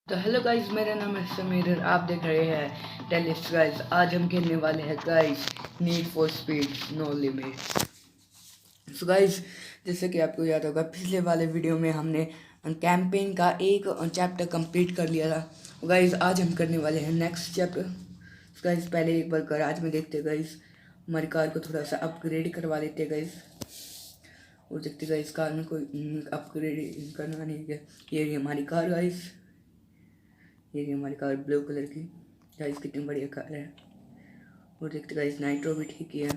तो hello guys, मेरा नाम है समीर और आप देख रहे हैं टेलिस्ट गाइस। आज हम खेलने वाले हैं guys need for speed no limit. So guys, जैसे कि आपको याद होगा, पिछले वाले वीडियो में हमने कैंपेन का एक चैप्टर कंप्लीट कर लिया था। गाइस आज हम करने वाले हैं नेक्स्ट चैप्टर। गाइस पहले एक बार गराज में देखते गाइस, हमारी कार को थोड़ा सा अपग्रेड करवा लेते गाइस। और देखते गाइस कार में कोई अपग्रेड करना नहीं है। ये रही हमारी कार गाइस, ये रही हमारी कार ब्लू कलर की। गाइस कितनी बढ़िया कार है। और देखते गाइस नाइट्रो भी ठीक ही है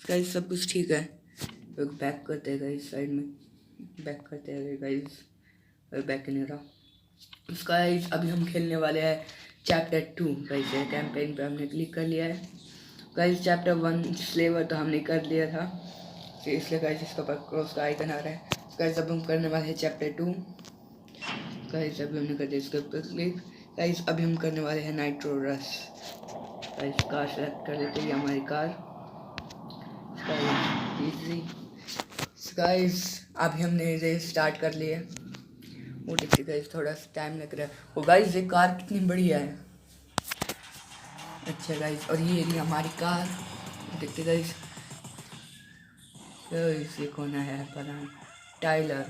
गाइस, सब कुछ ठीक है। तो बैक करते हैं गाइस, साइड में बैक करते हैं गाइस। बैक नहीं रहा गाइस। अभी हम खेलने वाले हैं चैप्टर 2 गाइस। कैंपेन पे हमने क्लिक कर लिया है गाइस। चैप्टर 1 स्लेवर तो हमने कर लिया था, तो इसलिए गाइस इसके ऊपर क्रॉस का आइकन आ रहा है गाइस। अब हम करने वाले हैं चैप्टर 2 गाइस। अभी हमने कर दिया इसके ऊपर क्लिक गाइस। अभी हम करने वाले हैं nitro rush guys. Car select कर लेते हैं, हमारी कार इजी गाइस। अभी हमने रेस स्टार्ट कर लिया है। वो देखिए गाइस थोड़ा सा टाइम लग रहा है। वो गाइस ये कार कितनी बढ़िया है। अच्छा गाइस, और ये रही हमारी कार। देखते गाइस, ये कौन है पता नहीं, टाइलर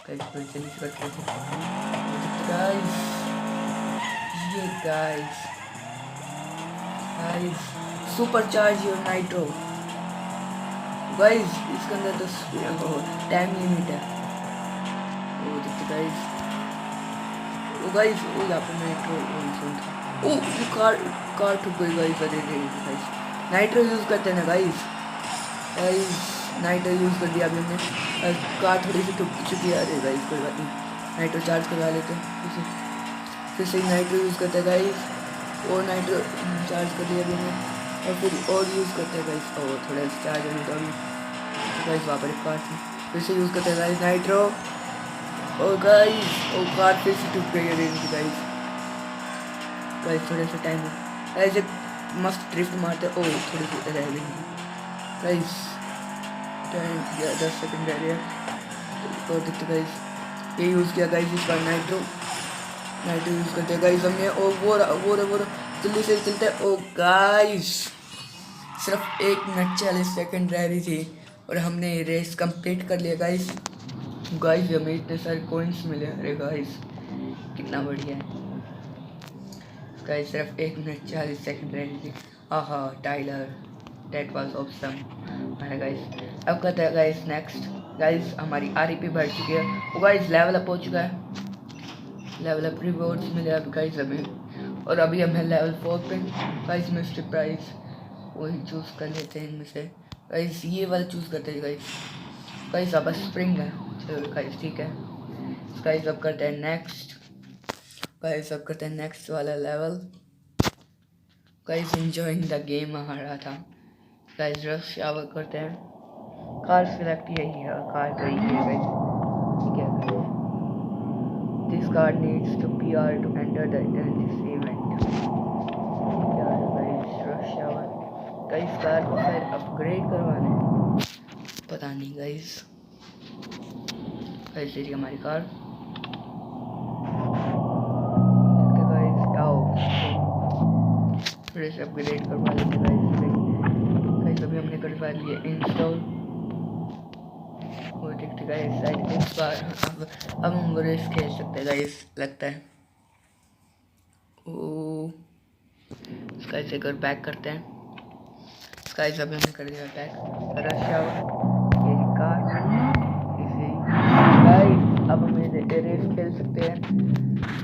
गाइस। गाइस ये guys guys super charge your nitro guys. इसके अंदर तो टाइम लिमिट है। वो देखते गाइस, वो गाइस वो यहाँ पे नाइट्रो था। ओ ये कार ठुक गई गाइस। अरे गाइस नाइट्रो यूज़ करते हैं ना गाइस। गाइस नाइट्रो यूज़ कर दिया अभी हमने। कार थोड़ी सी ठुक चुकी है। अरे गाइस कोई बात नहीं, नाइट्रो चार्ज करवा लेते हैं फिर से नाइट्रो यूज़ करते हैं गाइस। और नाइट्रो चार्ज कर दिया अभी हमने, और फिर और यूज़ करते हैं गाइस। और थोड़ा सा चार्ज होने तो अभी गाइस वहाँ पर एक कार थी, फिर से यूज़ करते हैं गाइस नाइट्रो। और गाइस और कार फिर से टूट गई है रेंज गाइस। गाइस थोड़ा सा टाइम है गाइस, एक मस्त ड्रिफ्ट मारते। ओ थोड़ी सी रह गई गाइस, टाइम 10 सेकंड रह गया। और देखते गाइस ये यूज़ किया गाइस इस बार नाइट्रो यूज़ करते हैं गाइस हमने। और वो जल्दी से चलते हैं। ओ गाइस सिर्फ 1 मिनट 40 सेकंड रह रही थी और हमने रेस कंप्लीट कर लिया गाइस। गाइस हमें इतने सारे कॉइन्स मिले। अरे गाइस कितना बढ़िया है गाइस। सिर्फ 1 मिनट 40 सेकंड रह रही थी। आहा टाइलर, दैट वाज ऑसम। अरे गाइस अब करते हैं गाइस नेक्स्ट। गाइस हमारी आरईपी बढ़ चुकी है। वो गाइस लेवल अप हो चुका है, लेवल अप रिवॉर्ड्स मिले अब गाइस हमें। और अभी हम हैं लेवल 4 पे गाइस। मिस्टर प्राइस वही चूज़ कर लेते हैं इनमें से गाइस। ये वाला चूज़ करते हैं गाइस। गाइस अब स्प्रिंग है, चलो गाइस ठीक है गाइस। अब करते हैं नेक्स्ट गाइस। अब करते हैं नेक्स्ट वाला level guys. Enjoying the game आ रहा था गाइस। रश शावर करते हैं। कार सिलेक्ट यही है, कार तो यही है गाइस। ठीक है, this car needs to PR to enter this event। क्या है guys, rush shower guys. Car को शायद अपग्रेड करवाना है, पता नहीं गाइस। गाइस ये हमारी कार फिर से अपग्रेड करवा लेते गाइस। अभी हमने करवा लिए इंस्टॉल। वो देखते गाइस शायद इस बार अब हम रेस खेल सकते हैं गाइस लगता है। ओ गाइस एक और बैक करते हैं गाइस। अभी हमने कर दिया बैक। रश आवर ये कार इसी गाइस। अब हम रेस खेल सकते हैं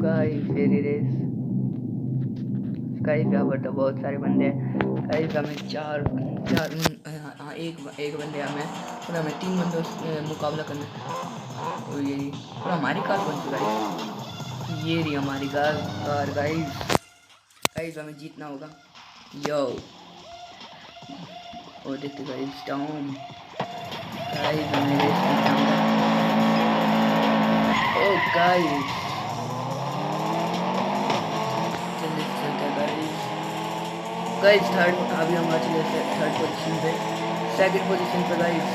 गाइस। ये रेस गाइस यहाँ पर तो बहुत सारे बंदे हैं गाइस। हमें एक बंदे हमें और हमें 3 बंदों से मुकाबला करना है। और ये और हमारी कार कौन सी गाइस, ये रही हमारी कार गाइस। हमें जीतना होगा यो। और देखते गाइस डाउन गाइस, हमें रेस जीतना होगा। ओ गाइस गाइस थर्ड अभी हम आ चुके हैं थर्ड पोजीशन पे। सेकंड पोजीशन पे गाइस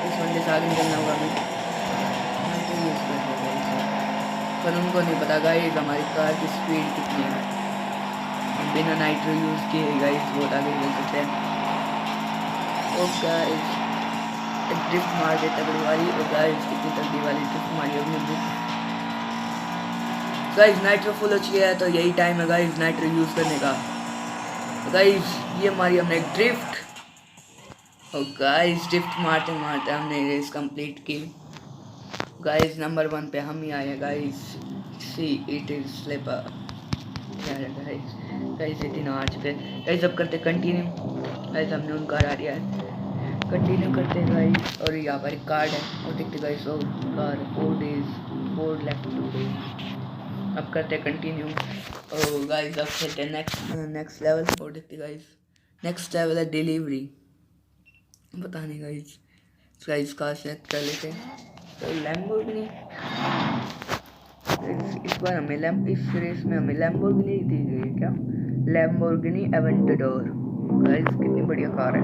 इस बंदे से आगे निकलना होगा हमें। यूज़ कर पर उनको नहीं पता गाइस हमारी कार की स्पीड कितनी है। हम बिना नाइट्रो यूज़ किए गाइस बहुत आगे चल सकते हैं। ओ गाइस ड्रिफ्ट मार के तगड़ी वाली, और गाइस कितनी तगड़ी वाली ड्रिफ्ट मारी हमने। गाइस नाइट्रो फुल हो चुकी है, तो यही टाइम है गाइस नाइट्रो यूज़ करने का। गाइस ये मारी हमने ड्रिफ्ट, और गाइस ड्रिफ्ट मारते मारते हमने रेस कंप्लीट की। गाइस नंबर 1 पे हम ही आए हैं guys. See it is slipper guys. Guys 18 आ चुके हैं गाइस। अब करते कंटिन्यू गाइस। हमने उनका हरा दिया है, कंटिन्यू करते हैं गाइस। और यहाँ पर एक कार्ड है और देखते गाइस। और कार 4 days 4 लेफ्ट 2 days। अब करते हैं कंटिन्यू। और गाइस अब खेलते हैं नेक्स्ट लेवल। और देखते गाइस नेक्स्ट लेवल है डिलीवरी। पता नहीं गाइस कार सेलेक्ट कर लेते हैं। तो लैम्बोर्गिनी इस बार हमें इस रेस में हमें लैम्बोर्गिनी दी गई है। क्या लैम्बोर्गिनी एवेंटेडोर। गाइस कितनी बढ़िया कार है,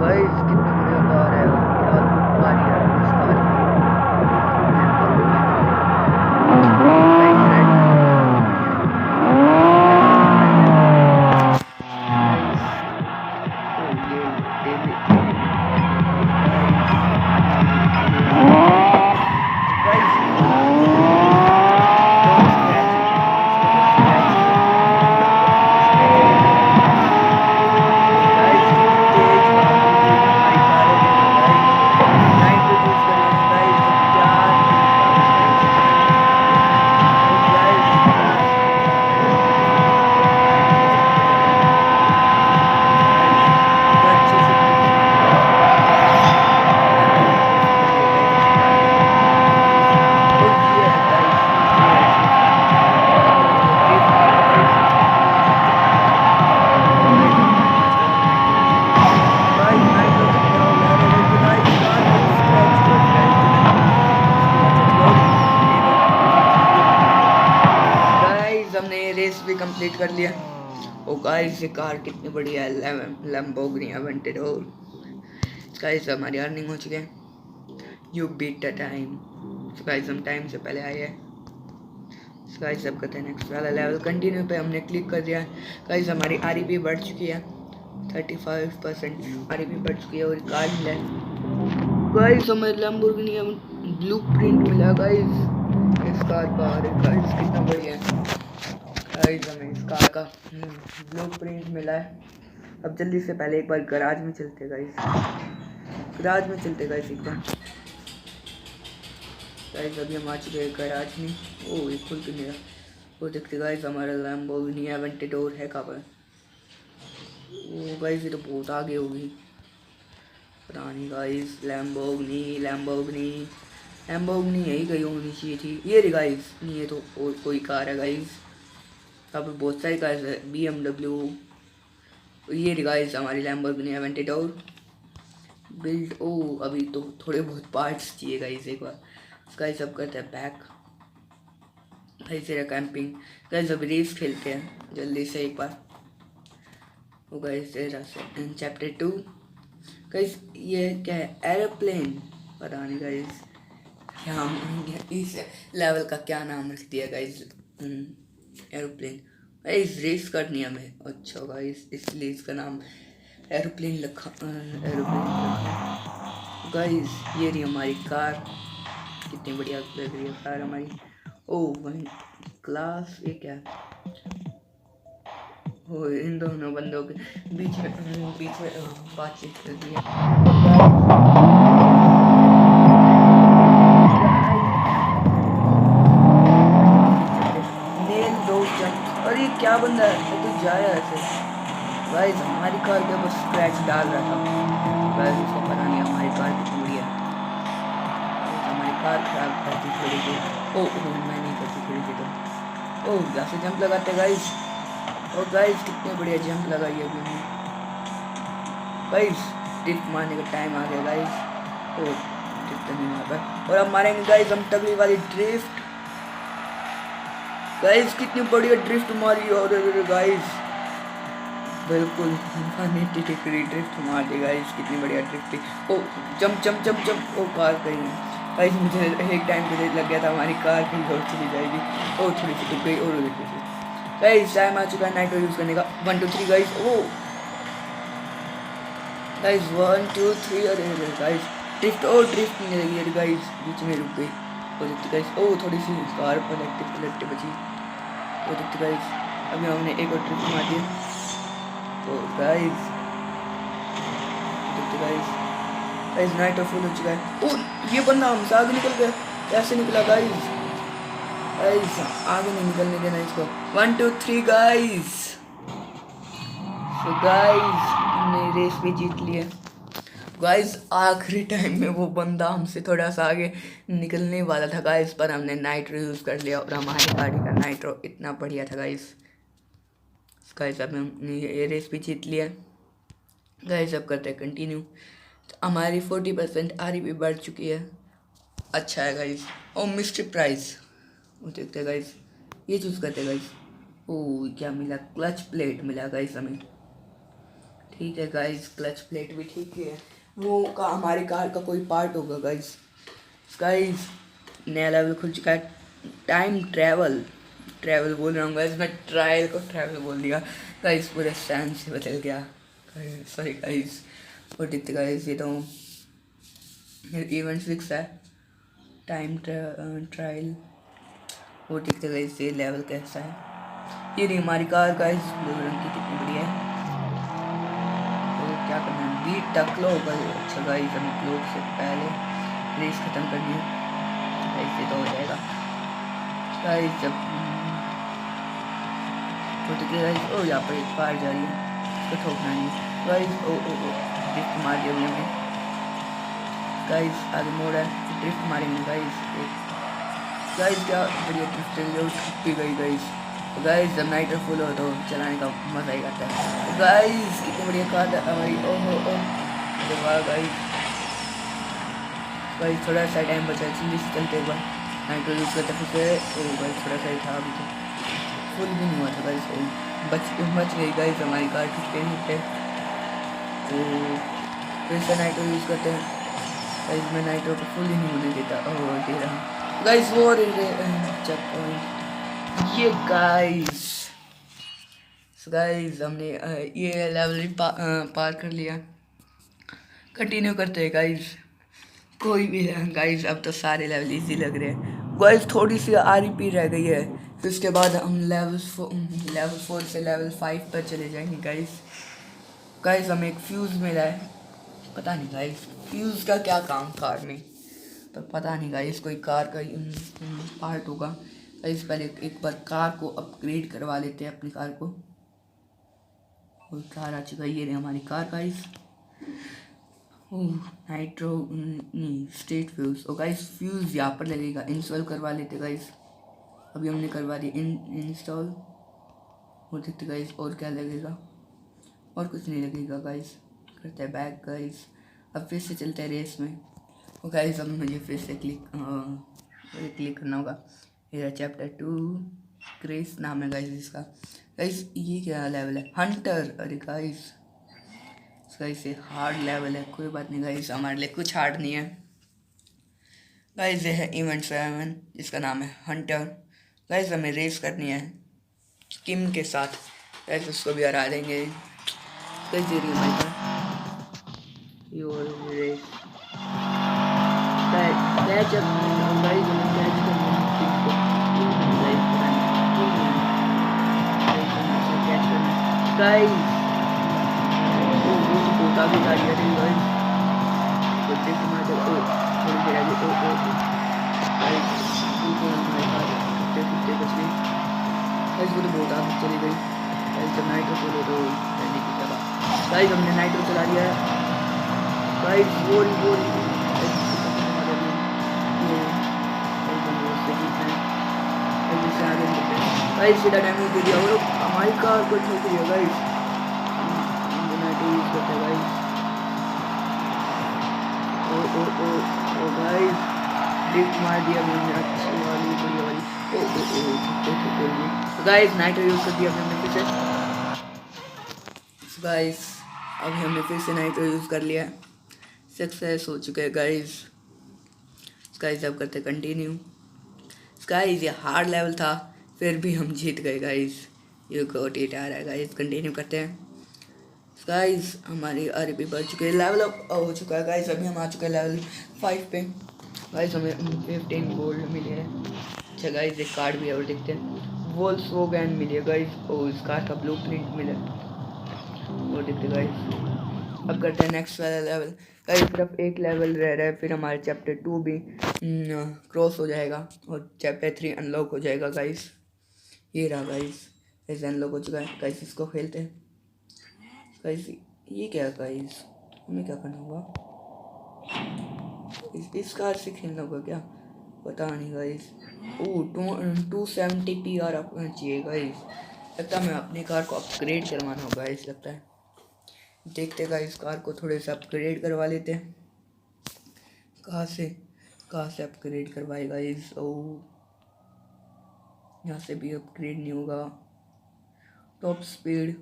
गाइस कितनी बढ़िया कार है। क्या लुक आ रही है इस कार की। कंप्लीट कर लिया। ओ गाइस ये कार कितनी बढ़िया है, लैम्बोर्गिनी एवेंटेडोर। गाइस हमारी अर्निंग हो चुकी है। You beat the time. Guys हम टाइम से पहले आए हैं। गाइस अब करते हैं नेक्स्ट वाला लेवल। कंटिन्यू पे हमने क्लिक कर दिया। गाइस हमारी आरईपी बढ़ चुकी है 35% आरईपी बढ़ चुकी है। और कार मिला है गाइस हमें लैम्बोर्गिनी ब्लूप्रिंट मिला गाइस इस कार का। गाइस कितना बढ़िया है गाइस हमें इस कार का ब्लूप्रिंट मिला है। अब जल्दी से पहले एक बार गराज में चलते गाइस। गराज में चलते गाइस एक बार। गाइस अभी हम आ चुके हैं गराज में। ओ ये खुल के मेरा वो देखते गाइस हमारा लैम्बोर्गिनी एवेंटेडोर है कहाँ पर। ओ गाइस ये तो बहुत आगे होगी, पता नहीं गाइस। लैम्बोर्गिनी यही कहीं होनी चाहिए थी। ये रही गाइस, नहीं ये तो और कोई कार है गाइस। यहाँ पर बहुत सारी कार है, BMW। ये रही गाइस हमारी लैम्बोर्गिनी एवेंटेडोर बिल्ड। ओ अभी तो थोड़े बहुत पार्ट्स चाहिए गाइस एक बार। गाइस सब करते हैं पैक। गाइस तेरा कैंपिंग। गाइस अब रेस खेलते हैं जल्दी से एक बार। ओ गाइस तेरा चैप्टर 2। गाइस ये क्या है, एरोप्लेन। पता नहीं गाइस क्या इस लेवल का क्या नाम रख दिया गाइस, एरोप्लेन। गाइस रेस करनी है हमें। अच्छा गाइस इसलिए इसका नाम एरोप्लेन रखा। गाइस ये रही हमारी कार, कितनी बढ़िया लग रही है कार हमारी। ओ वन क्लास ये क्या है। ओ इन दोनों बंदों के बीच में बातचीत कर रही है। क्या बंदा है तो जाया ऐसे। गाइस हमारी कार के ऊपर स्क्रैच डाल रहा था। गाइस उसको पता नहीं हमारी कार कितनी बढ़िया है। हमारी कार खराब करती थोड़ी सी। ओ मैं नहीं करती थोड़ी सी तो। ओ यहाँ से जंप लगाते गाइस। और गाइस कितने बढ़िया जंप लगाई है अभी हमने। गाइस ड्रिफ्ट मारने का टाइम आ गया गाइस। ओ ड्रिफ्ट नहीं मार पाए और अब मारेंगे गाइस हम तगड़ी वाली ड्रिफ्ट। गाइस कितनी बढ़िया ड्रिफ्ट मारी। और गाइस बिल्कुल 180 डिग्री ड्रिफ्ट मार दी गाइस, कितनी बढ़िया ड्रिफ्ट। ओ जंप जंप जंप जंप। ओ कार कहीं गाइस मुझे एक टाइम पे लग गया था हमारी कार कहीं और चली जाएगी, और थोड़ी सी टूट गई और गाइस टाइम आ चुका है नाइट्रो यूज़ करने का। 1 2 3 गाइस। ओ गाइस 1 2 3 अरे गाइस ड्रिफ्ट, और ड्रिफ्ट नहीं लगी अरे गाइस बीच में रुक गई। और देखते गाइस ओ थोड़ी सी कार पलट बची। और देखते गाइस अभी हमने एक और ड्रिफ्ट मार दिया। तो गाइस देखते गाइस गाइस नाइट्रो फुल हो चुका है। ओ ये बंदा हमसे आगे निकल गया, कैसे निकला गाइस? गाइस आगे नहीं निकलने देना इसको। 1 2 3 गाइस। सो गाइस हमने रेस भी जीत लिया गाइस। आखिरी टाइम में वो बंदा हमसे थोड़ा सा आगे निकलने वाला था गाइस, पर हमने नाइट्रो यूज़ कर लिया और हमारी गाड़ी का नाइट्रो इतना बढ़िया था गाइस। गाइस अब हमने ये रेस भी जीत लिया गाइस। अब करते हैं कंटिन्यू। तो हमारी 40% RP बढ़ चुकी है, अच्छा है गाइस। और मिस्ट्री प्राइज वो देखते हैं गाइस, ये चूज़ करते हैं गाइस। ओ क्या मिला? क्लच प्लेट मिला गाइस हमें। ठीक है गाइस क्लच प्लेट भी ठीक है, वो का हमारी कार का कोई पार्ट होगा गाइस। गाइस नया लेवल खुल चुका है, टाइम ट्रैवल बोल रहा हूँ गाइस, मैं ट्रायल को ट्रैवल बोल दिया गाइस, पूरे सेंस से बदल गया सॉरी गाइस। और देखते गाइस ये तो इवेंट फिक्स है, टाइम ट्रायल। वो देखते गाइस ये लेवल कैसा है। ये नहीं हमारी कार गाइस ब्लू रंग की कितनी बढ़िया है। तो क्या करना है, बीट टक लो अच्छा गाइस, हम लोग से पहले रेस ख़त्म करनी है, ऐसे तो हो जाएगा गाइस। जब गाइस ओ यहाँ पर एक कार जा रही है, इसको ठोकना नहीं गाइस। ओ ओ ओ ड्रिफ्ट मार दिया हमने गाइस, आगे मोड़ है ड्रिफ्ट मारेंगे गाइस। गाइस क्या बढ़िया ड्रिफ्ट जो ठुक भी गई गाइस। तो गाइस जब नाइट्रो फुल हो तो चलाने का मज़ा ही आता है। तो गाइस कितनी बढ़िया कार है हमारी। ओहो ओ वाह गाइस। गाइस थोड़ा सा टाइम बचा है, जल्दी से चलते एक बार नाइट्रो यूज़ करते फिर से। ओ गाइस थोड़ा सा ही था अभी, तो फुल भी नहीं हुआ था गाइस। बच गई गाइस हमारी कार टूटते। तो फिर से नाइट्रो यूज़ करते हैं गाइस। मैं नाइट्रो को फुल ही नहीं होने देता। ओह दे रहा गाइस वो चेक पॉइंट ये गाइस। गाइस हमने ये लेवल पार कर लिया। कंटिन्यू करते हैं गाइस, कोई भी गाइस। अब तो सारे लेवल इजी लग रहे हैं गाइस, थोड़ी सी RP रह गई है, फिर उसके बाद हम लेवल 4 से लेवल 5 पर चले जाएंगे गाइस। गाइस हमें एक फ्यूज़ मिला है, पता नहीं गाइस फ्यूज़ का क्या काम कार में, पर पता नहीं गाइस कोई कार का पार्ट होगा गाइस। पहले एक बार कार को अपग्रेड करवा लेते हैं अपनी कार को। और कार आ चुका है, ये रही हमारी कार गाइस। नाइट्रो नहीं स्टेट फ्यूज़। और गाइस फ्यूज़ यहाँ पर लगेगा, इंस्टॉल करवा लेते गाइस। अभी हमने करवा दी इंस्टॉल। और देखते गाइस और क्या लगेगा, और कुछ नहीं लगेगा गाइस। करते हैं बैक गाइस, अब फिर से चलते हैं रेस में। और गाइस अब मुझे फिर से क्लिक करना होगा। मेरा चैप्टर 2 क्रेस नाम है गाइस इसका। गाइस ये क्या लेवल है, हंटर। अरे गाइस गाइस ये हार्ड लेवल है, कोई बात नहीं गाइस, हमारे लिए कुछ हार्ड नहीं है गाइस। ये है इवेंट 7 जिसका नाम है हंटर। गाइस हमें रेस करनी है किम के साथ गाइस, उसको भी हरा देंगे गाइस। ये रही हमारी car, your race catch up guys, हमें कैच करना है किसको गाइस, कैच करना गाइस। काफी गाड़ी आ रही है गाइस, कुत्ते की मार दो। ओ थोड़ी देर आगे। ओ ओ गाइस हमारे पास कुत्ते बच गए गाइस, वो तो बहुत आगे चली गई गाइस। जब नाइट्रो खोलो तो रहने की जगह गाइस, हमने नाइट्रो चला लिया है गाइस। वो गाइस सीधा डैमेज दे दिया, वो हमारी कार को ठोक दिया गाइस। यूज़ करते हैं गाइस। ओ गाइस ड्रिफ्ट मार दिया मैंने, अच्छी वाली बढ़िया वाली। ओ गाइस नाइट्रो यूज़ कर दिया हमने फिर से गाइस। अब हमने फिर से नाइट्रो यूज़ कर लिया, सक्सेस हो चुका है गाइस। गाइस अब करते कंटिन्यू। गाइस ये हार्ड लेवल था, फिर भी हम जीत गए गाइस। ये गोट आ रहा है गाइस, कंटिन्यू करते हैं। गाइस हमारी आरपी बढ़ चुकी है, लेवल अप हो चुका है गाइस। अभी हम आ चुके हैं लेवल 5 पे। गाइस हमें 15 गोल्ड मिले हैं। अच्छा गाइस एक कार्ड भी है और देखते हैं। वोल्क्सवैगन मिली है गाइस, और इस कार का ब्लूप्रिंट मिला वो देखते गाइस। अब करते हैं नेक्स्ट वाला लेवल गाइस। सिर्फ एक लेवल रह रहा है, फिर हमारे चैप्टर 2 भी क्रॉस हो जाएगा और चैप्टर 3 अनलॉक हो जाएगा गाइस। ये रहा गाइस, ऐसे अनलॉक हो चुका है गाइस। इसको खेलते हैं गाइस। ये क्या गाइस, हमें क्या करना होगा? इस कार से खेलना होगा क्या, पता नहीं गाइस। ओ 270 PR अपना चाहिए गाइस। लगता है मैं अपनी कार को अपग्रेड करवाना होगा गाइस, लगता है। देखते गाइस कार को थोड़े से अपग्रेड करवा लेते हैं। कहाँ से अपग्रेड करवाए गाइस? ओ यहाँ से भी अपग्रेड नहीं होगा। टॉप स्पीड,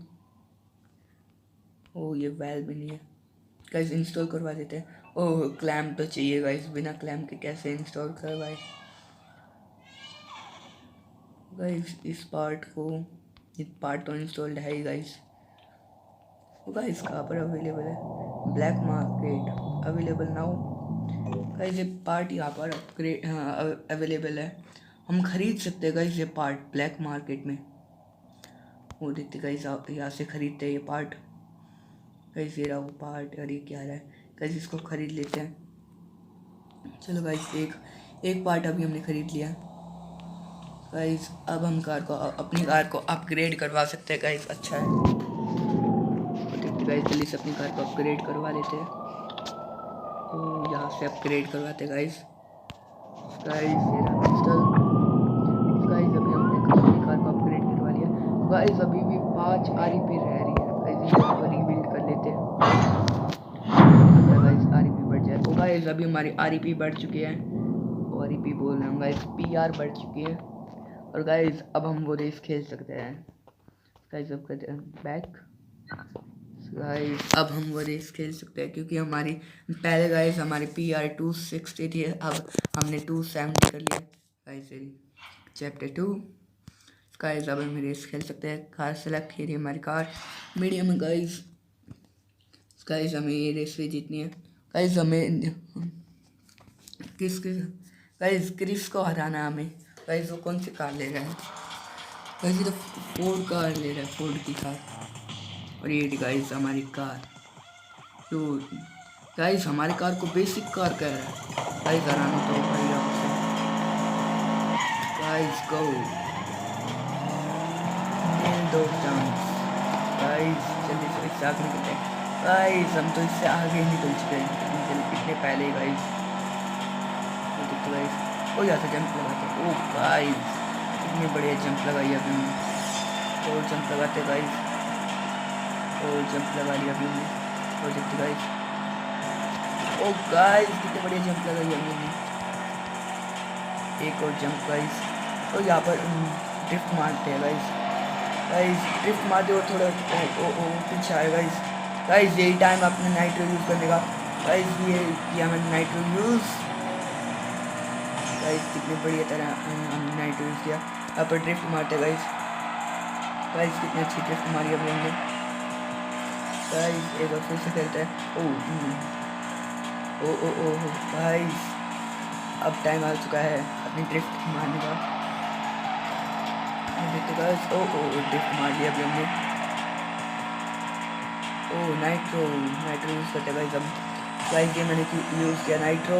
ओ ये वैल भी नहीं है गाइस। इंस्टॉल करवा देते हैं। ओह क्लैम्प तो चाहिए गाइस, बिना क्लैम्प के कैसे इंस्टॉल करवाए गाइस? इस पार्ट तो इंस्टॉल्ड है ही गाइस। गाइस कहाँ पर अवेलेबल है? Black market available now guys. ये पार्ट यहाँ पर अपग्रेड अवेलेबल है, हम खरीद सकते हैं गाइस ये पार्ट ब्लैक मार्केट में। वो देखते गाइस, यहाँ से खरीदते हैं ये पार्ट गाइस। ये रहा वो पार्ट, और ये क्या रहा है गाइस, इसको खरीद लेते हैं। चलो गाइस एक पार्ट अभी हमने खरीद लिया गाइस। अब हम अपनी कार को अपग्रेड करवा सकते हैं गाइस। अच्छा है, तो गाइस जल्दी से अपनी कार को अपग्रेड करवा लेते हैं। तो यहाँ से अपग्रेड करवाते हैं गाइस। गाइस ये रहा पिस्टल गाइस। अभी हमने अपनी कार को अपग्रेड करवा लिया गाइस। अभी भी 5 RP रह रही है गाइस, इसको रीबिल्ड कर लेते हैं गाइस। RP बढ़ जाए तो गाइस। अभी हमारी RP बढ़ चुकी है, RP बोल रहे हैं गाइस, PR बढ़ चुकी है। और गाइस अब हम वो रेस खेल सकते हैं गाइस। अब करते हैं बैक गाइस। अब हम वो रेस खेल सकते हैं क्योंकि हमारी पहले गाइस हमारी PR 260 थी, अब हमने 270 कर लिया गाइस। Chapter 2 guys. अब हम रेस खेल सकते हैं। कार सेलेक्ट की हमारी कार मीडियम है गाइस। गाइस हमें ये रेस भी जीतनी है गाइस। हमें गाइस क्रिस को हराना है हमें गाइस। वो कौन सी कार ले रहा है गाइस? ये तो फोर्ड कार ले रहा है, फोर्ड की कार। और ये गाइस हमारी कार। तो गाइस हमारी कार को बेसिक कार कह रहा है गाइस। हराना तो भाई आपसे गाइस। गो दो चांस गाइस, जल्दी से इससे आगे निकलते हैं गाइस। हम तो इससे आगे निकल चुके हैं इतने पहले ही गाइस। तो गाइस ओ यहाँ से जंप लगाते। ओ गाइस कितनी बढ़िया जंप लगाई अभी हमने। और जंप लगाते गाइस, और जंप लगा लिया अभी हमने। और देखते गाइस, ओ गाइस कितनी बढ़िया जंप लगाई अभी हमने। एक और जंप गाइस। और यहाँ पर ड्रिफ्ट मारते हैं गाइस। ड्रिफ्ट मारते और थोड़ा पीछे आए गाइस। यही टाइम अपने नाइट्रो यूज़ करने का गाइस। ये किया मैंने नाइट्रो यूज़ गाइस। कितनी बढ़िया तरह हमने नाइट्रो यूज़ किया। यहाँ पर ड्रिफ्ट मारते गाइस। कितनी अच्छी ड्रिफ्ट मारी अभी हमने गाइस। एक बार फिर से खेलते हैं। ओ गाइस अब टाइम आ चुका है अपनी ड्रिफ्ट मारने का। देखते गाइस, ड्रिफ्ट मार लिया अभी हमने। नाइट्रो यूज़ करते गाइस। अब गाइस ये मैंने यूज़ किया नाइट्रो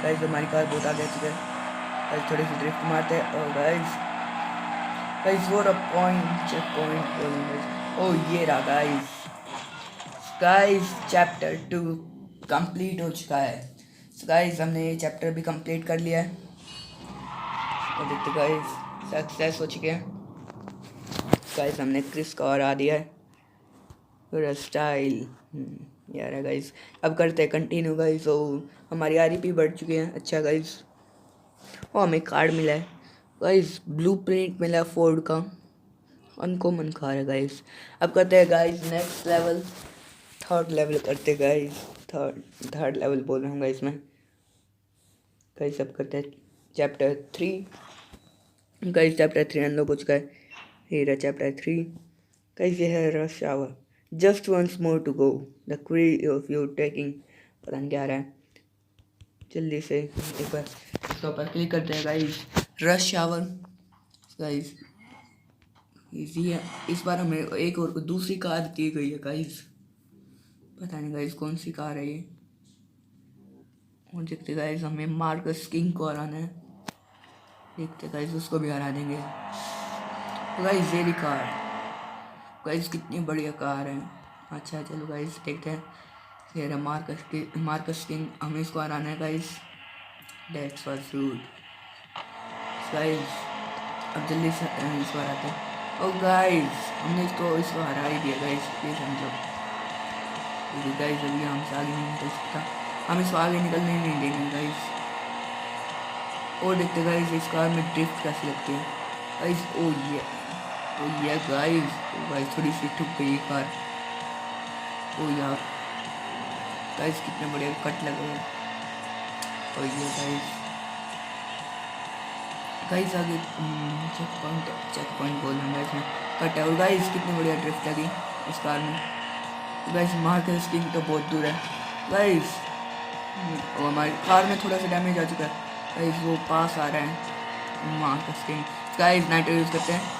गाइस। हमारी कार बहुत आगे चुके हैं गाइस। थोड़ी सी ड्रिफ्ट मारते हैं। और गाइस वो चेक पॉइंट। ये रहा गाइस चैप्टर 2 कंप्लीट हो चुका है। गाइस हमने ये चैप्टर भी कंप्लीट कर लिया है। और देखते गाइस सक्सेस हो चुके हैं गाइस। हमने क्रिस को हरा दिया है पूरा स्टाइल। यार है गाइस। अब करते हैं कंटिन्यू गाइस। हमारी RP बढ़ चुकी है। अच्छा गाइस, हमें कार्ड मिला है गाइस। ब्लूप्रिंट मिला फोर्ड का, अनकॉमन कार है गाइस। अब करते हैं guys next level, third level करते गाइस। थर्ड लेवल बोल रहा हूँ गाइस मैं। गाइस सब करते हैं चैप्टर 3। गाइस चैप्टर 3 अनलॉक हो चुका है। ये रहा चैप्टर 3। गाइस ये है rush hour. Just once more to go the cree of you taking, पता नहीं क्या आ रहा है। जल्दी से एक बार इसके ऊपर क्लिक करते हैं guys. Rush hour guys easy है। इस बार हमें एक और दूसरी कार दी गई है गाइस, पता नहीं गाइस कौन सी कार है ये। और देखते गाइस हमें मार्कस किंग को हराना है। देखते गाइस उसको भी हरा देंगे। तो गाइस ये कार गाइस कितनी बढ़िया कार है। अच्छा चलो गाइस देखते हैं। ये रहा मार्कस किंग, हमें इसको हराना है guys. That's was rude guys. अब जल्दी से इसको हराते हैं। ओ गाइस हमने इसको हरा ही दिया गाइस। ये समझो गाइस अभी हमसे आगे नहीं निकल सकता, हम इसको आगे निकलने ही नहीं देंगे गाइस। और देखते गाइस इस कार में ड्रिफ्ट कैसे लगती है गाइस। ओ ये गाइस थोड़ी सी ठुक गई कार। ओ यार गाइस कितने बढ़िया कट लगे हैं। और ये गाइस आगे चेक पॉइंट बोल रहा हूँ कट है। और गाइस कितनी बढ़िया ड्रिफ्ट लगी इस कार में। गाइस मार्कस किंग तो बहुत दूर है गाइस। हमारी कार में थोड़ा सा डैमेज आ चुका है गाइस, वो पास आ रहा है Marcus king. Guys nitro use करते हैं।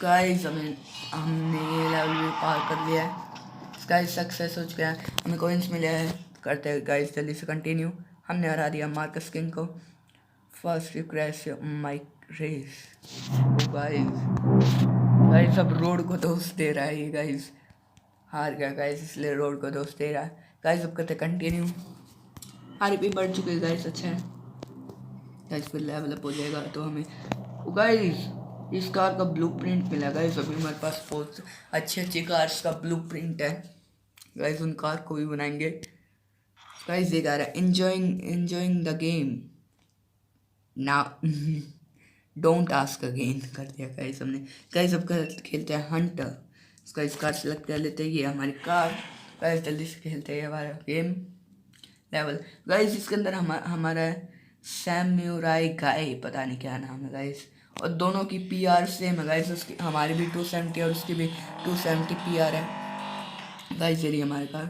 गाइस हमने ये लेवल भी पार कर लिया है। गाइस सक्सेस हो चुका है, हमें कॉइंस मिले हैं। करते हैं गाइस जल्दी से कंटिन्यू। हमने हरा दिया मार्कस किंग को। First you crash my race. Guys अब रोड को दोस्त दे रहा है ये गाइस। हार गया गाइस इसलिए रोड को दोस्त दे रहा है। गाइस अब करते कंटिन्यू। आरपी बढ़ चुके हैं गाइस, अच्छा है गाइस। फिर लेवल अप हो जाएगा तो हमें गाइस इस कार का ब्लूप्रिंट मिला गाइस। अभी हमारे पास बहुत अच्छी कार्स का ब्लूप्रिंट है गाइस, उन कार को भी बनाएंगे गाइस। ये कार है enjoying the game now don't ask again कर दिया गाइस हमने। गाइस अब खेलते हैं हंटर। इसका इस कार सेलेक्ट कर लेते हैं, ये हमारी कार। गाइस जल्दी से खेलते हैं हमारा गेम लेवल। गाइस इसके अंदर हमारा सैमुराई गाय, पता नहीं क्या नाम है गाइस। और दोनों की पीआर सेम है गाइस। उसकी हमारी भी 270 और उसकी भी 270 पीआर है गाइस। ये हमारे कार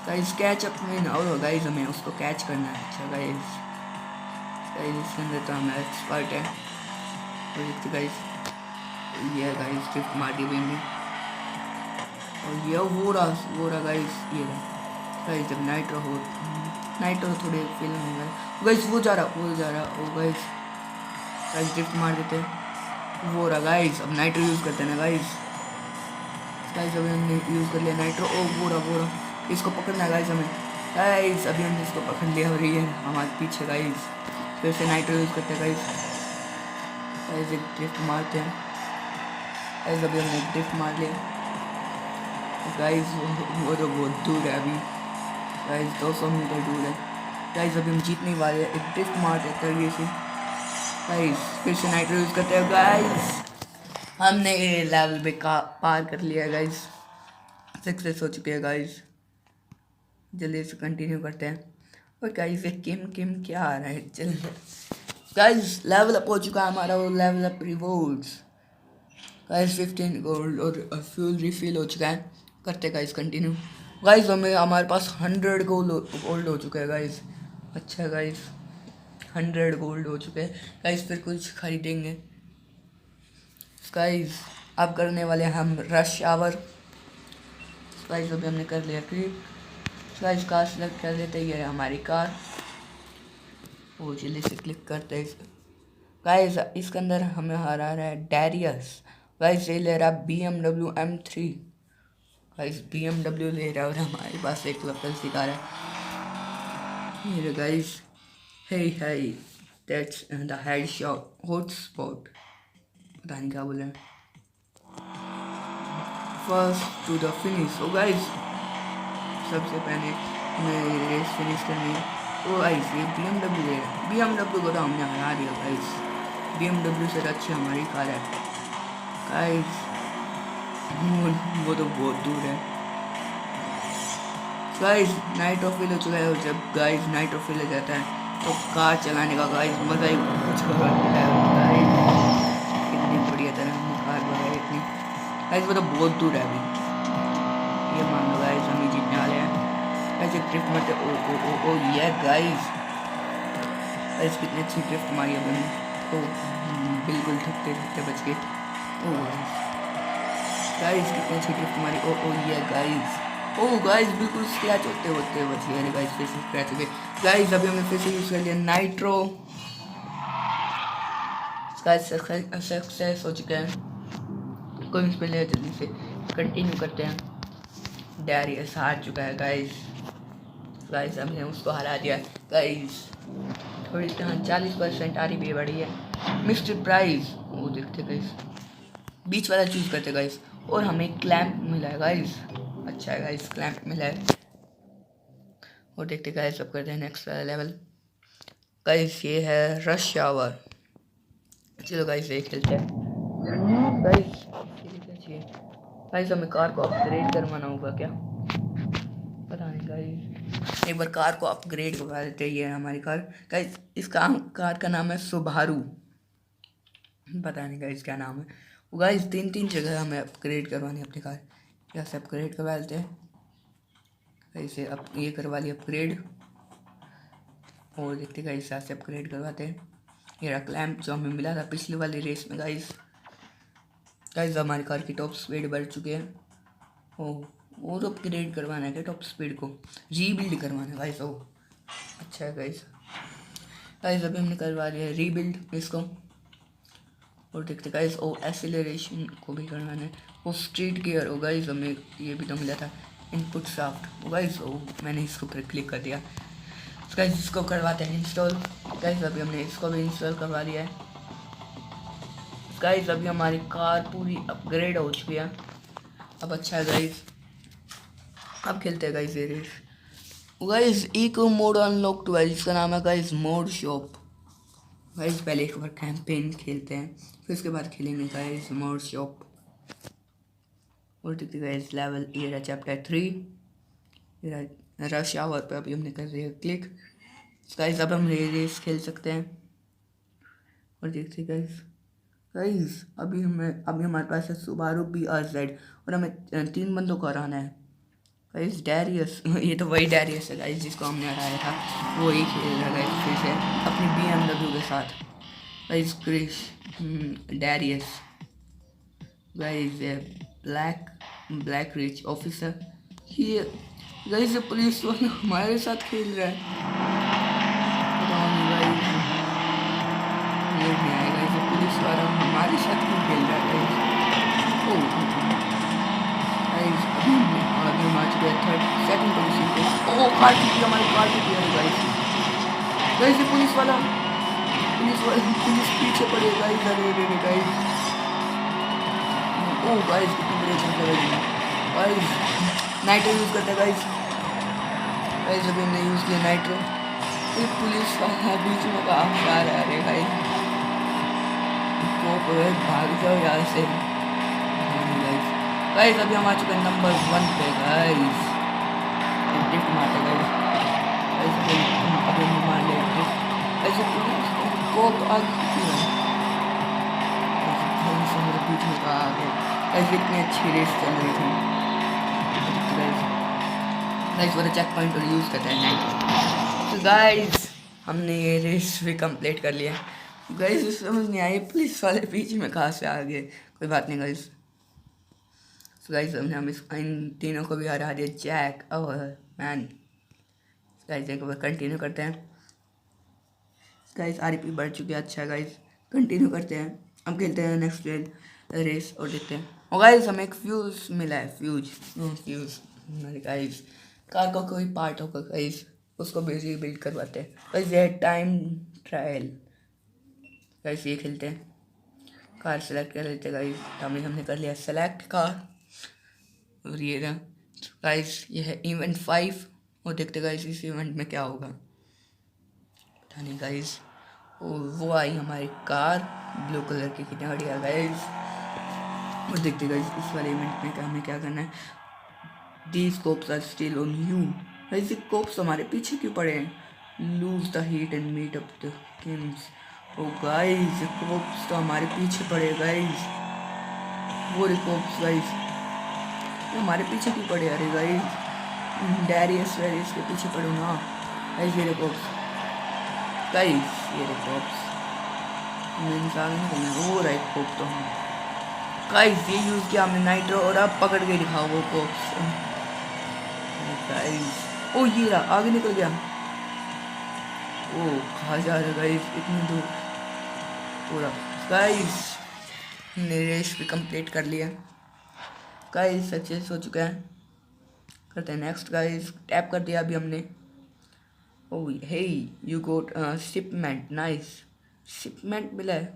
गाइस कैच अप में ना हो गाइस, हमें उसको कैच करना है। अच्छा गाइस इसके अंदर तो हम एक्सपर्ट है। और गाइस ये गाइस ड्रिफ्ट मार दी हुई में। और ये वो रहा गाइस। ये रहा गाइस जब नाइट्रो थोड़े फिल्म हो गए गाइस। वो जा रहा ओ गाइस ड्रिफ्ट मार देते हैं। वो रहा गाइस। अब नाइट्रो यूज़ करते हैं ना गाइस। अभी हमने यूज़ कर लिया नाइट्रो। ओ वो रहा इसको पकड़ना है गाइस हमें। गाइस अभी हमने इसको पकड़ लिया और ये हमारे पीछे गाइस। फिर से नाइट्रो यूज़ करते हैं गाइस। एक ड्रिफ्ट मारते हैं गाइस। अभी हमने एक ड्रिफ्ट मार लिया गाइस। वो तो बहुत दूर है अभी गाइस, 200 मीटर दूर है गाइस। अभी हम जीतने वाले हैं। एक ड्रिफ्ट मार देते हैं ये से गाइस। फिर से नाइट्रो यूज़ करते हैं गाइस। हमने ये लेवल भी पार कर लिया है गाइस। सक्सेस हो चुके हैं गाइस। जल्दी से कंटिन्यू करते हैं। और गाइस ये किम क्या आ रहा है। चल गाइस लेवल अप हो चुका है हमारा। वो level up rewards guys 15 gold और फ्यूल रिफिल हो चुका है। करते गाइस कंटिन्यू। गाइस हमारे पास 100 गोल्ड हो चुका है गाइस। अच्छा गाइस 100 गोल्ड हो चुके हैं गाइस। फिर कुछ खरीदेंगे गाइस। अब करने वाले हम रश आवर गाइस। अभी हमने कर लिया क्लिक गाइस। कार सेलेक्ट कर लेते हैं, ये हमारी कार। वो जल्दी से क्लिक करते हैं गाइस। इसके अंदर हमें हरा रहा है डैरियस गाइस। ये ले रहा है BMW M3 गाइस। BMW ले रहा है और हमारे पास एक लोकल सी कार है ये guys. Hey that's the headshot hotspot, पता नहीं क्या बोल रहे हैं। First to the finish. ओ गाइस सबसे पहले हमें रेस फिनिश करनी है। ओ गाइस ये BMW है। BMW को तो हमने हरा दिया गाइस। BMW से अच्छी हमारी कार है गाइस। वो तो बहुत दूर है गाइस नाइट ऑफ फिल हो चुका है और जब गाइस नाइट ऑफ फिल हो जाता है तो कार चलाने का गाइस मज़ा ही कुछ और है गाइस। कितनी बढ़िया तरह हमने कार बनाई इतनी गाइस, वो तो बहुत दूर है अभी। ये मान लो गाइस हम ही जीतने वाले हैं। ऐसे ड्रिफ्ट मारते ओ ओ ओ ओ ये गाइस कितनी अच्छी ड्रिफ्ट मारी है मैंने। ओ बिल्कुल थकते थकते बच गए। ओ गाइस कितनी अच्छी ड्रिफ्ट मारी। ओ ओ ये गाइस ओ गाइस बिल्कुल स्क्रैच होते होते बच गए। अरे गाइस फिर से स्क्रैच हो गए गाइस। अभी हमने फिर से यूज़ कर लिया नाइट्रो। गाइस सक्सेस हो चुका है। कोई इस पे ले जल्दी से कंटिन्यू करते हैं। डैरियस हार चुका है गाइस। गाइस हमने उसको हरा दिया गाइस। थोड़ी 40% आ रही बढ़ी है। मिस्टर प्राइज वो देखते गाइस, बीच वाला चूज करते गाइस और हमें क्लैंप मिला है गाइस। अच्छा है गाइस क्लैंप मिला है और देखते गाइस सब करते हैं नेक्स्ट वाला लेवल। गाइस ये है रश आवर। चलो गाइस ये खेलते हैं गाइस। गाइस हमें कार को अपग्रेड करवाना होगा क्या, पता नहीं गाइस। एक बार कार को अपग्रेड करवा देते हैं। ये है हमारी कार गाइस। इस कार का नाम है सुबारू। पता नहीं गाइस क्या नाम है वो गाइस। 3 जगह हमें अपग्रेड करवानी है अपनी कार। यहाँ से अपग्रेड करवा लेते हैं गाइस। अब ये करवा लिया अपग्रेड और देखते गाइस यहाँ से अपग्रेड करवाते हैं। ये रहा क्लैंप जो हमें मिला था पिछली वाली रेस में गाइस। गाइस हमारी कार की टॉप स्पीड बढ़ चुकी है। ओह वो तो अपग्रेड करवाना है क्या, टॉप स्पीड को रीबिल्ड करवाना है गाइस। ओ अच्छा है गाइस। गाइस अभी हमने करवा दिया है रीबिल्ड इसको और देखते गाइस। ओ एक्सीलरेशन को भी करवाना है। वो स्ट्रीट गियर हो गाइस। हमें ये भी तो मिला था इनपुट शाफ्ट ओ गाइस। ओ मैंने इसको फिर क्लिक कर दिया गाइस। इसको करवाते हैं इंस्टॉल गाइस। अभी हमने इसको भी इंस्टॉल करवा लिया है गाइस। अभी हमारी कार पूरी अपग्रेड हो चुकी है अब। अच्छा है गाइस। अब खेलते हैं गाइस ये रेस गाइस। एक मोड अनलॉक हुआ है जिसका नाम है गाइस मोड शॉप गाइस। पहले एक बार कैंपेन खेलते हैं फिर उसके बाद खेलेंगे गाइस मोड शॉप। और देखते गाइस लेवल ये रहा चैप्टर 3 रश आवर पे अभी हमने कर दिया क्लिक गाइस। अब हम रेस खेल सकते हैं और देखते गाइस। गाइस अभी हमारे पास है सुबारू BRZ और हमें 3 बंदों को हराना है गाइस। डैरियस ये तो वही डैरियस है गाइस जिसको हमने हराया था। वो ही खेल रहा है गाइस फिर से अपनी BMW के साथ guys. Chris Darius guys black rich officer. ये गाइस पुलिस वाला हमारे साथ खेल रहा है। ये नहीं आएगा इसे पुलिस वाला हमारे साथ क्यों खेल रहा है गाइस। ओह गाइस अभी हम आ चुके हैं सेकंड पोजीशन पे। ओह कार टूटी हमारी कार टूटी है गाइस। गाइस ये पुलिस पीछे पड़े गाइस। अरे गाइस ओह गाइस कितनी बड़ी चल रही है गाइस। नाइट्रो यूज़ करते हैं गाइस। गाइस अभी हमने यूज़ किया नाइट्रो। एक पुलिस वाला बीच में कहाँ आ रहा है गाइस। भाग जाओ यहाँ से गाइस। अभी हम आ चुके हैं नंबर 1 पे गाइस। ड्रिफ्ट मारते गाइस। अभी हम मार ले ड्रिफ्ट ऐसे पुलिस को आगे मेरे बीच में कहा आ गए ऐसे। इतनी अच्छी रेस चल रही थी गाइस। वो चेक पॉइंट और यूज़ करते हैं नाइट। तो गाइस हमने ये रेस भी कंप्लीट कर लिया गाइस। समझ नहीं आई पुलिस वाले बीच में कहाँ से आ गए। कोई बात नहीं गाइस। तो गाइस हमने इन तीनों को भी हरा दिया जैक और मैन। गाइस एक बार कंटिन्यू करते हैं गाइस। RP बढ़ चुकी है। अच्छा गाइस कंटिन्यू करते हैं। अब खेलते हैं नेक्स्ट रेस और देखते हैं। और गाइस हमें एक फ्यूज मिला है। फ्यूज गाइस कार का कोई पार्ट होगा गाइस उसको भी रीबिल्ड करवाते हैं गाइस। ये टाइम ट्रायल गाइस। ये खेलते हैं कार सेलेक्ट कर लेते हैं गाइस। हमने कर लिया सेलेक्ट कार और ये रहा गाइस। ये है इवेंट 5 और देखते गाइस इस इवेंट में क्या होगा पता नहीं गाइस। वो आई हमारी कार ब्लू कलर की कितनी बढ़िया गाइस। और देखते गाइस इस वाले इवेंट में हमें क्या करना है। These cops are still on you. ऐसे cops हमारे पीछे क्यों पड़े हैं? Lose the heat and meet up the kings. Oh guys, cops तो हमारे पीछे पड़े guys. वो रे cops guys. हमारे पीछे क्यों पड़े? अरे guys, डैरियस वैरियस के पीछे पड़ो ना. guys ये रे cops. guys ये रे cops. मैं इंसान नहीं करना. वो राइट cop तो हम. guys ये यूज़ किया हमने नाइट्रो और अब पकड़ के दिखाओ वो cops. गाइस ओ ये रहा आगे निकल गया. ओ कहाँ जा रहा गाइस इतनी दूर. पूरा गाइस हमने रेस भी कंप्लीट कर लिया गाइस. सक्सेस हो चुका है. करते हैं नेक्स्ट गाइस. टैप कर दिया अभी हमने. Oh hey you got shipment. Nice shipment मिला है.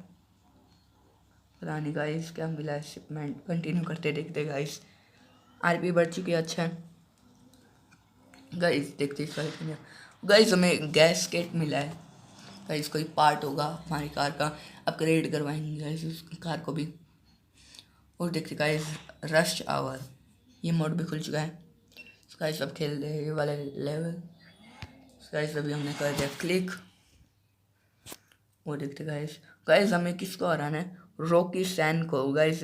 पता नहीं गाइस क्या मिला है. शिपमेंट कंटिन्यू करते देखते गाइस. आरपी बढ़ चुकी है. अच्छा गाइस देखते गाइस हमें गैस केट मिला है गाइस. कोई पार्ट होगा हमारी कार का. अपग्रेड करवाएंगे गाइस उस कार को भी. और देखते गाइस रश आवर ये मोड भी खुल चुका है गाइस. अब खेल रहे हैं ये वाले लेवल गाइस. अभी हमने कर दिया क्लिक. वो देखते गाइस. गाइस हमें किसको हराना है? रॉकी सैन को गाइस.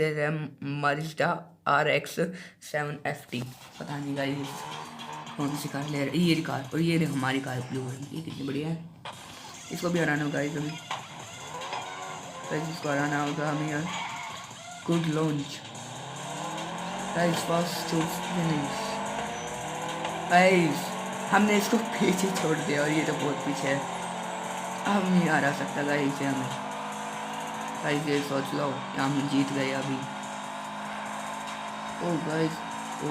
मारिस्टा RX-7FT. पता नहीं गाइस कौन सी कार ले रहे. ये कार और ये हमारी कार ब्लू है. ये कितनी बढ़िया है. इसको भी हराना होगा गाइस. इसको हराना होगा हमें यार. Good launch guys. First to finish guys. हमने इसको पीछे छोड़ दिया और ये तो बहुत पीछे है. अब नहीं हरा सकता गाइस इसे हमें. गाइस ये सोच लो हम जीत गए अभी. ओ गाइस ओ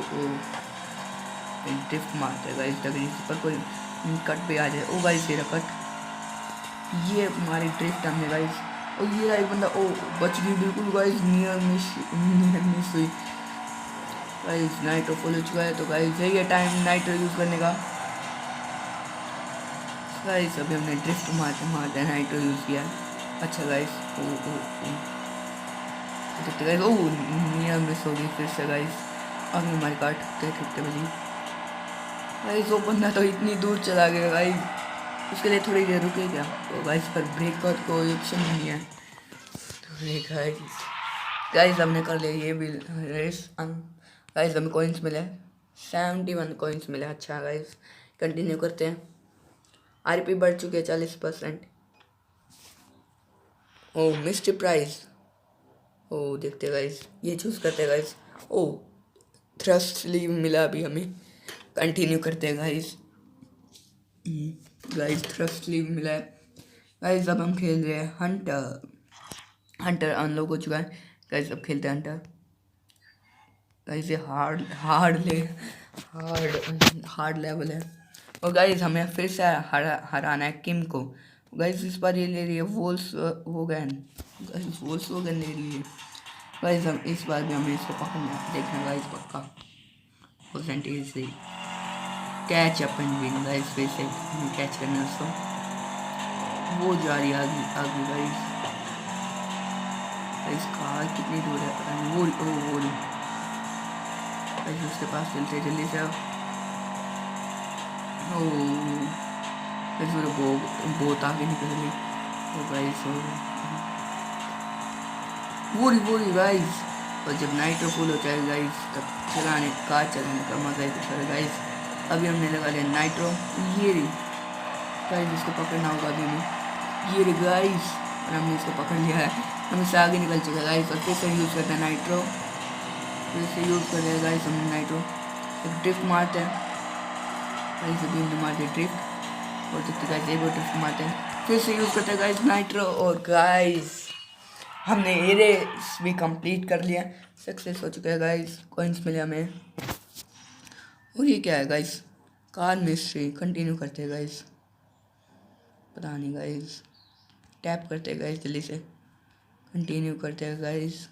ड्रिफ्ट मारते हैं गाइस. तगड़ी पर कोई कट पे आ जाए. ओ गाइस ये कट. ये हमारी ड्रिफ्ट हमने गाइस. और ये एक बंदा ओ बच गई बिल्कुल गाइस. नियर मिस हुई गाइस. नाइट्रो फुल हो चुका है तो गाइस यही है टाइम नाइट्रो यूज़ करने का गाइस. अभी हमने ड्रिफ्ट मारते नाइट्रो यूज़ किया है. अच्छा गाइस ओ देखते गाइस. ओ नियर मिस हो गई फिर से गाइस. अब हमारी कार ठुकते बजी गाइस. वो बंदा तो इतनी दूर चला गया गाइस. उसके लिए थोड़ी देर रुके क्या. तो गाइस पर ब्रेक का कोई ऑप्शन नहीं है. तो गाइस हमने कर लिया ये भी रेस. गाइस हमें कॉइन्स मिले 71 कॉइन्स मिले. अच्छा गाइस कंटिन्यू करते हैं. आरपी बढ़ चुके हैं 40%. ओ मिस्ट्री प्राइज. ओ देखते गाइस ये चूज़ करते गाइस. ओ थ्रस्ट स्लीव मिला अभी हमें. कंटिन्यू करते हैं गाइस. गाइस थ्रस्ट स्लीव मिला है गाइस. अब हम खेल रहे हैं हंटर अनलॉक हो चुका है गाइस. अब खेलते हैं हंटर गाइस. ये हार्ड लेवल है. और गाइस हमें फिर से हराना है किम को गाइस. इस बार ये ले रही है वोल्क्सवैगन गाइस. वोल्क्सवैगन ले रही है गाइस. हम इस बार भी हमें इसको पकड़ना देखना गाइस पक्का. परसेंटेज से catch up and win guys. फिर से कैच करना उसको. वो जा रही है आगे गाइस. कार कितनी दूर है पता नहीं. वो गाइस उसके पास चलते जल्दी से. ओ गाइस वो बहुत आगे निकल गई. तो गाइस वो गाइस. और जब नाइट्रो फुल हो जाए गाइस तब कार चलाने का मजा ही कुछ है गाइस. अभी हमने लगा लिया नाइट्रो. ये रे गाइस इसको पकड़ना होगा अभी हमें. ये रे गाइस और हमने इसको पकड़ लिया है. हम इससे आगे निकल चुके हैं गाइस. और फिर से यूज़ करते हैं नाइट्रो. फिर से यूज़ कर रहे गाइस हमने नाइट्रो. एक ड्रिफ्ट मारते हैं गाइस. अभी हमने मारते ड्रिफ्ट. और देखते गाइस एक ड्रिफ्ट मारते हैं. फिर से यूज़ करते हैं गाइस नाइट्रो. और गाइस हमने ये रेस भी कंप्लीट कर लिया. सक्सेस हो चुका है गाइस. कॉइन्स मिले हमें. और ये क्या है गाइस? Car mystery. कंटिन्यू करते हैं गाइस. पता नहीं गाइस. टैप करते हैं गाइस जल्दी से. कंटिन्यू करते हैं गाइस.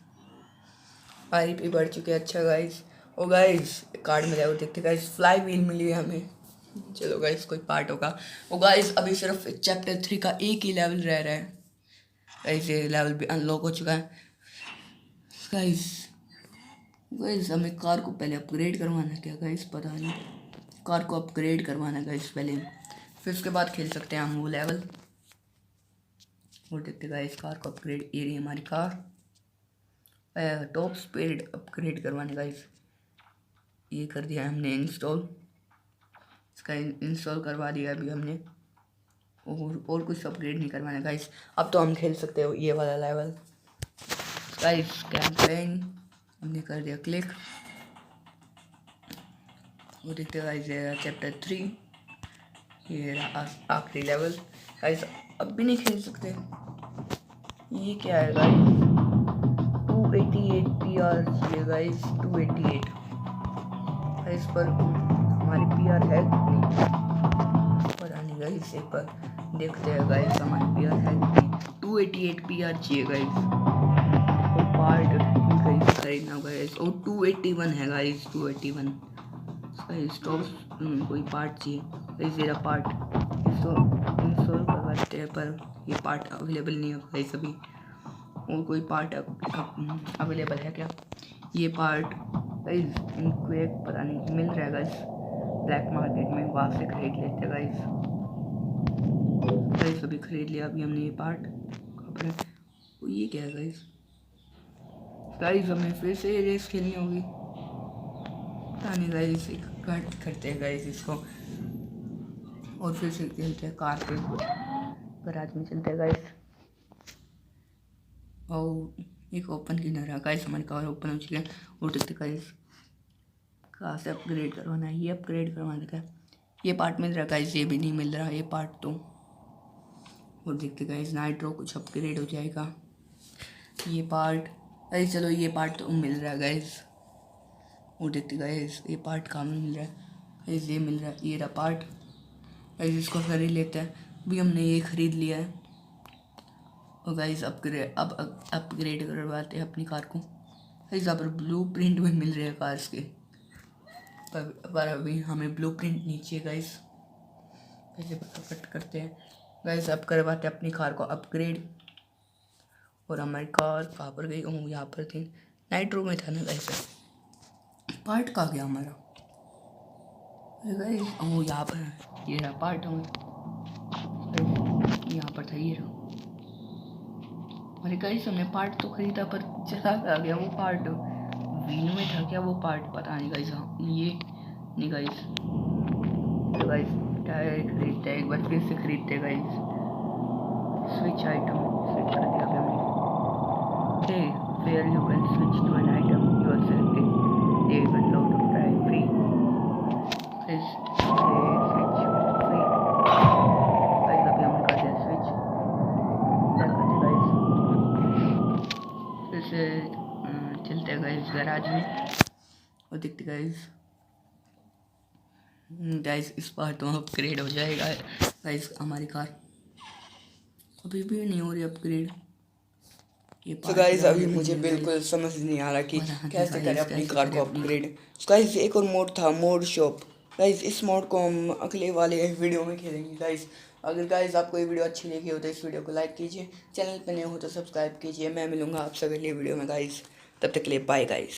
आरपी बढ़ चुके हैं. अच्छा गाइस. और गाइस कार्ड मिला. वो देखते गाइस फ्लाई व्हील मिली है हमें. चलो गाइस कोई पार्ट होगा. और गाइस अभी सिर्फ चैप्टर 3 का एक ही लेवल रह रहा है गाइस. ये लेवल भी अनलॉक हो चुका है गाइस. गाइस हमें कार को पहले अपग्रेड करवाना क्या गाइस, पता नहीं। कार को अपग्रेड करवाना गाइस पहले, फिर उसके बाद खेल सकते हैं हम वो लेवल। और देखते गाइस कार को अपग्रेड, ये रही हमारी कार। टॉप स्पीड अपग्रेड करवाने गाइस, ये कर दिया हमने इंस्टॉल, इसका इंस्टॉल करवा दिया अभी हमने। और कुछ अपग्रेड नहीं करवाना गाइस। अब तो हम खेल सकते हो ये वाला लेवल गाइस। कैंपेन हमने कर दिया क्लिक, वो देखते गाइस चैप्टर 3, ये आखिरी लेवल गाइस। अब भी नहीं खेल सकते, ये क्या है गाइस। 288 PR चाहिए गाइस, 288 गाइस, पर हमारी PR है कितनी पता नहीं गाइस। एक बार देखते हैं गाइस हमारी PR है कितनी। 288 PR चाहिए गाइस, और पार्ट गाइस खरीदना गाइस। और 281 है गाइस, 281 गाइस। तो कोई पार्ट चाहिए गाइस, ये पार्ट इंस्टॉल करवाते हैं, पर ये पार्ट अवेलेबल नहीं है गाइस अभी। और कोई पार्ट अवेलेबल है क्या? ये पार्ट गाइस इनको एक पता नहीं मिल रहा है गाइस ब्लैक मार्केट में, वहाँ से खरीद लेते हैं गाइस। गाइस अभी खरीद लिया अभी हमने ये पार्ट। ये क्या है गाइस? गाइस हमें फिर से रेस खेलनी होगी, पता नहीं गाइस। कट करते हैं गाइस इसको, और फिर से खेलते हैं कार पे। गराज में चलते हैं गाइस। और एक ओपन की ना रहा गाइस, हमारी कार ओपन हो चुकी है। और देखते गाइस कहाँ से अपग्रेड करवाना है, ये अपग्रेड करवाना था। ये पार्ट मिल रहा है गाइस, ये भी नहीं मिल रहा ये पार्ट तो। और देखते गाइस नाइट्रो कुछ अपग्रेड हो जाएगा। ये पार्ट गाइस, चलो ये पार्ट तो मिल रहा है गाइस। और देखते गाइस ये पार्ट कहाँ में मिल रहा है गाइस, ये मिल रहा है, ये रहा पार्ट गाइस। इसको खरीद लेते हैं, अभी हमने ये खरीद लिया है। और गाइस अपग्रेड करवाते हैं अपनी कार को गाइस। यहाँ पर ब्लू प्रिंट में मिल रहे हैं कार्स के, पर अभी हमें ब्लू प्रिंट नीचे गाइस। कैसे फटाफट करते हैं गाइस, अब करवाते हैं अपनी कार को अपग्रेड। और हमारी कार कहाँ पर गई? यहाँ पर थी, नाइट्रो में था ना गाइस। पार्ट कहाँ गया हमारा गाइस? यहाँ पर ये रहा पार्ट, यहाँ पर था, ये रहा। अरे गाइस हमने पार्ट तो खरीदा, पर चला आ गया वो पार्ट। वीन में था क्या वो पार्ट, पता नहीं गाइस। हाँ ये नहीं गाइस। तो गाइस टायर खरीदते हैं एक बार, फिर से खरीदते हैं गाइस। स्विच आइटम स्विच कर दिया हमने। Where you can switch to an item you are selected, they will lot of time free guys. Switch free guys, अभी हमने कर दिया स्विच। क्या करते गाइस, फिर से चलते हैं गाइस गैराज में। और देखते गाइस इस बार तो अपग्रेड हो जाएगा गाइस हमारी कार। अभी भी नहीं हो रही अपग्रेड। तो गाइस अभी मुझे बिल्कुल समझ नहीं आ रहा कि कैसे करें अपनी कार को अपग्रेड। गाइस एक और मोड था, मोड शॉप गाइस। इस मोड को हम अगले वाले वीडियो में खेलेंगे गाइस। अगर गाइस आपको ये वीडियो अच्छी लगी हो तो इस वीडियो को लाइक कीजिए, चैनल पर नए हो तो सब्सक्राइब कीजिए। मैं मिलूंगा आपसे अगले वीडियो में गाइस, तब तक के लिए बाय गाइस।